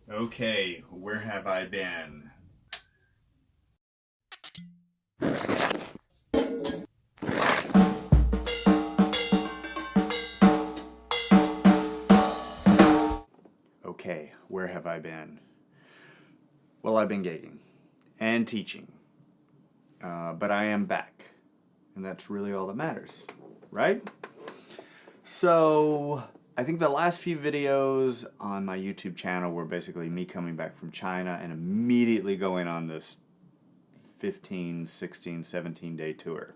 Okay, where have I been? Okay, where have I been? Well, I've been gigging and teaching, but I am back, and that's really all that matters, right? So, I think the last few videos on my YouTube channel were basically me coming back from China and immediately going on this 15, 16, 17-day tour.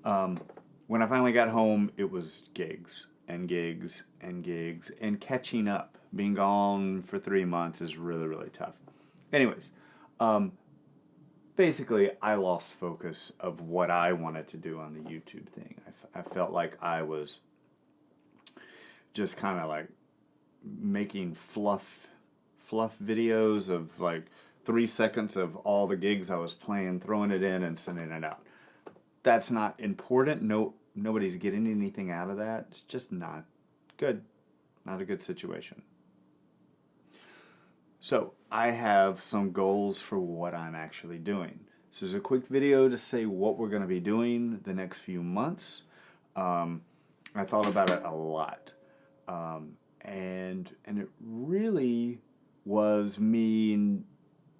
When I finally got home, it was gigs and gigs and gigs and catching up. Being gone for 3 months is really, really tough. Anyways, basically, I lost focus of what I wanted to do on the YouTube thing. I felt like I was just kind of like making fluff videos of like 3 seconds of all the gigs I was playing, throwing it in and sending it out. That's not important. Nobody's getting anything out of that. It's just not good. Not a good situation. So I have some goals for what I'm actually doing. This is a quick video to say what we're going to be doing the next few months. I thought about it a lot. And it really was me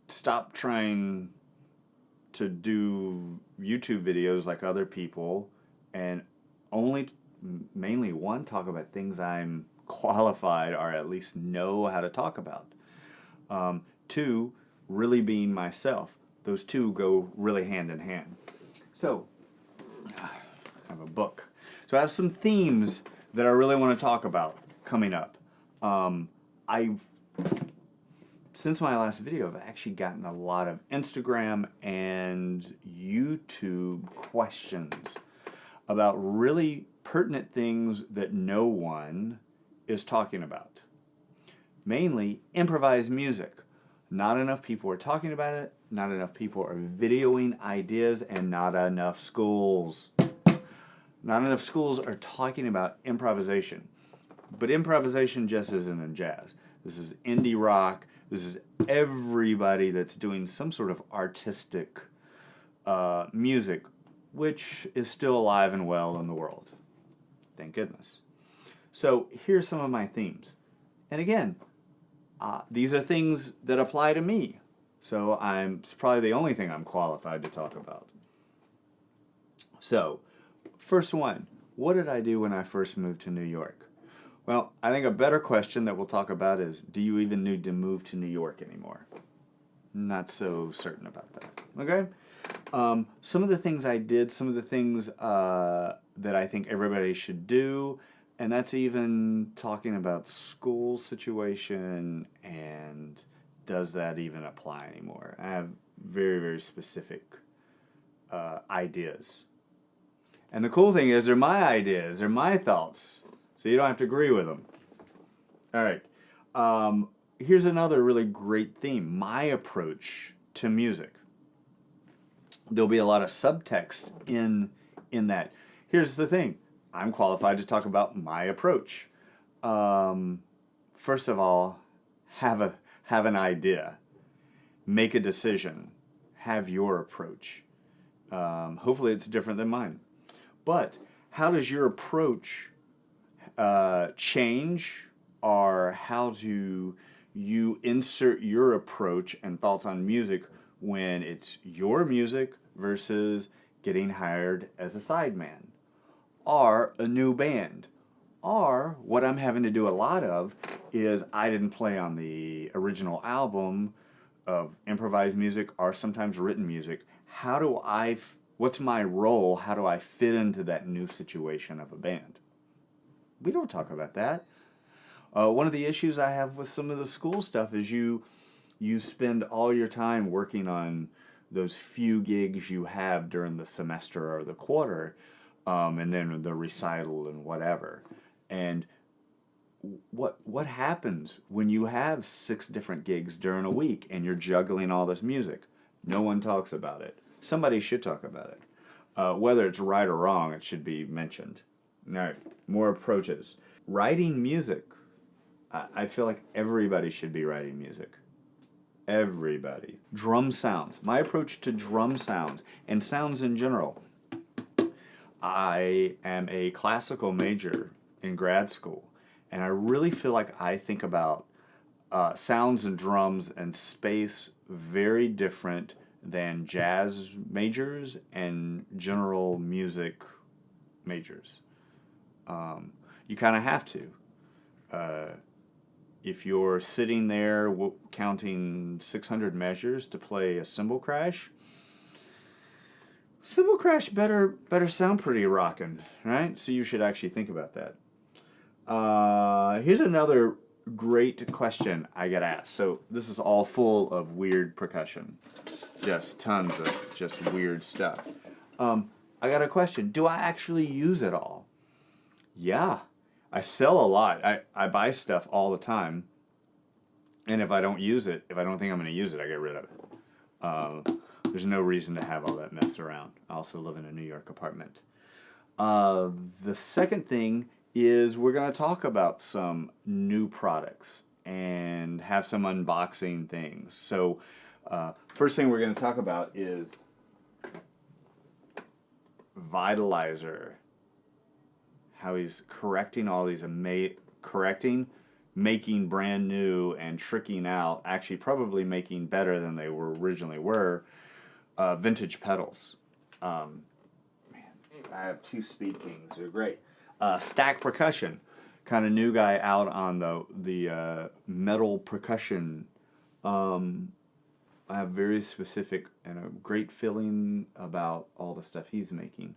stop trying to do YouTube videos like other people and only mainly one, talk about things I'm qualified or at least know how to talk about. Two, really being myself. Those two go really hand in hand. So, I have a book. So I have some themes that I really want to talk about coming up. Since my last video, I've actually gotten a lot of Instagram and YouTube questions about really pertinent things that no one is talking about. Mainly improvised music. Not enough people are talking about it, not enough people are videoing ideas, and not enough schools. Not enough schools are talking about improvisation. But improvisation just isn't in jazz. This is indie rock. This is everybody that's doing some sort of artistic music, which is still alive and well in the world. Thank goodness. So here's some of my themes. And again, these are things that apply to me. So it's probably the only thing I'm qualified to talk about. So, first one, what did I do when I first moved to New York? Well, I think a better question that we'll talk about is, do you even need to move to New York anymore? Not so certain about that. Okay? Some of the things I did, some of the things that I think everybody should do, and that's even talking about school situation and does that even apply anymore? I have very, very specific ideas. And the cool thing is they're my ideas, they're my thoughts, so you don't have to agree with them. All right. Here's another really great theme, my approach to music. There'll be a lot of subtext in that. Here's the thing. I'm qualified to talk about my approach. First of all, have an idea. Make a decision. Have your approach. Hopefully it's different than mine. But how does your approach change, or how do you insert your approach and thoughts on music when it's your music versus getting hired as a sideman or a new band? Or what I'm having to do a lot of is I didn't play on the original album of improvised music or sometimes written music. What's my role? How do I fit into that new situation of a band? We don't talk about that. One of the issues I have with some of the school stuff is you spend all your time working on those few gigs you have during the semester or the quarter, and then the recital and whatever. And what happens when you have 6 different gigs during a week and you're juggling all this music? No one talks about it. Somebody should talk about it. Whether it's right or wrong, it should be mentioned. All right, more approaches. Writing music. I feel like everybody should be writing music. Everybody. Drum sounds. My approach to drum sounds and sounds in general. I am a classical major in grad school, and I really feel like I think about sounds and drums and space very different than jazz majors and general music majors. You kind of have to. If you're sitting there counting 600 measures to play a cymbal crash better sound pretty rockin', right? So you should actually think about that. Here's another great question I get asked. So this is all full of weird percussion. Just tons of just weird stuff. I got a question. Do I actually use it all? Yeah. I sell a lot. I buy stuff all the time. And if I don't use it, if I don't think I'm going to use it, I get rid of it. There's no reason to have all that mess around. I also live in a New York apartment. The second thing is we're going to talk about some new products and have some unboxing things. So first thing we're going to talk about is Vitalizer. How he's correcting all these making brand new and tricking out, actually probably making better than they originally were, vintage pedals. Man, I have two Speed Kings. They're great. Stack Percussion, kind of new guy out on the metal percussion. I have very specific and a great feeling about all the stuff he's making.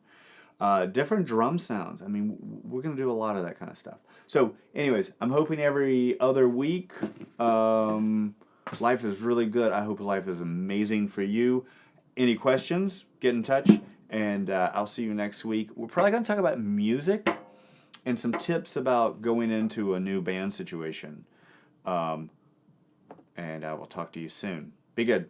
Different drum sounds. I mean, we're going to do a lot of that kind of stuff. So, anyways, I'm hoping every other week. Life is really good. I hope life is amazing for you. Any questions, get in touch, and I'll see you next week. We're probably going to talk about music and some tips about going into a new band situation. And I will talk to you soon. Be good.